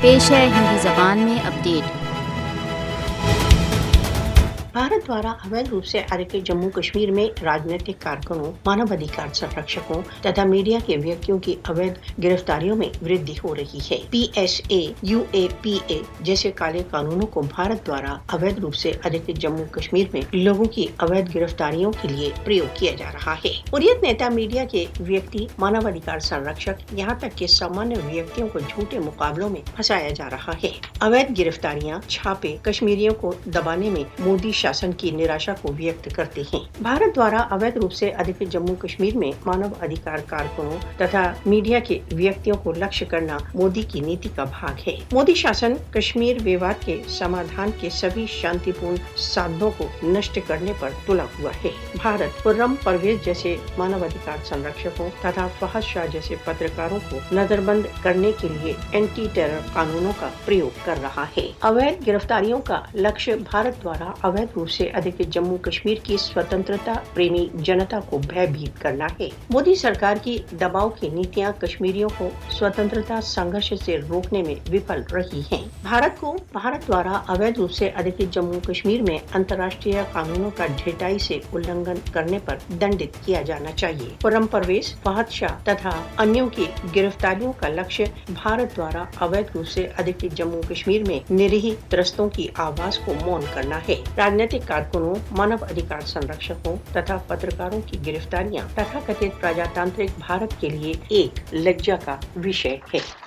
پیش ہے ہندی زبان میں اپڈیٹ۔ भारत द्वारा अवैध रूप से अधिकृत जम्मू कश्मीर में राजनीतिक कारकुनों, मानवाधिकार संरक्षकों तथा मीडिया के व्यक्तियों की अवैध गिरफ्तारियों में वृद्धि हो रही है। PSA, UAPA जैसे काले कानूनों को भारत द्वारा अवैध रूप से अधिकृत जम्मू कश्मीर में लोगों की अवैध गिरफ्तारियों के लिए प्रयोग किया जा रहा है। हुर्रियत नेता, मीडिया के व्यक्ति, मानवाधिकार संरक्षक, यहाँ तक के सामान्य व्यक्तियों को झूठे मुकाबलों में फंसाया जा रहा है। अवैध गिरफ्तारियां, छापे कश्मीरियों को दबाने में मोदी शासन की निराशा को व्यक्त करते हैं। भारत द्वारा अवैध रूप से अधिकृत जम्मू कश्मीर में मानव अधिकार कारकुनों तथा मीडिया के व्यक्तियों को लक्ष्य करना मोदी की नीति का भाग है। मोदी शासन कश्मीर विवाद के समाधान के सभी शांतिपूर्ण साधनों को नष्ट करने पर तुला हुआ है। भारत खुर्रम परवेज जैसे मानवाधिकार संरक्षकों तथा फहद शाह जैसे पत्रकारों को नजरबंद करने के लिए एंटी टेरर कानूनों का प्रयोग कर रहा है। अवैध गिरफ्तारियों का लक्ष्य भारत द्वारा अवैध रूप से अधिकृत जम्मू कश्मीर की स्वतंत्रता प्रेमी जनता को भयभीत करना है। मोदी सरकार की दबाव की नीतियां कश्मीरियों को स्वतंत्रता संघर्ष से रोकने में विफल रही हैं। भारत द्वारा अवैध रूप से अधिकृत जम्मू कश्मीर में अंतर्राष्ट्रीय कानूनों का ढिठाई से उल्लंघन करने पर दंडित किया जाना चाहिए। खुर्रम परवेज, फहद शाह तथा अन्यों की गिरफ्तारियों का लक्ष्य भारत द्वारा अवैध रूप से अधिकृत जम्मू कश्मीर में निरीह त्रस्तों की आवाज को मौन करना है। राजनीतिक कारकुनों, मानव अधिकार संरक्षकों तथा पत्रकारों की गिरफ्तारियां तथाकथित प्रजातांत्रिक भारत के लिए एक लज्जा का विषय है।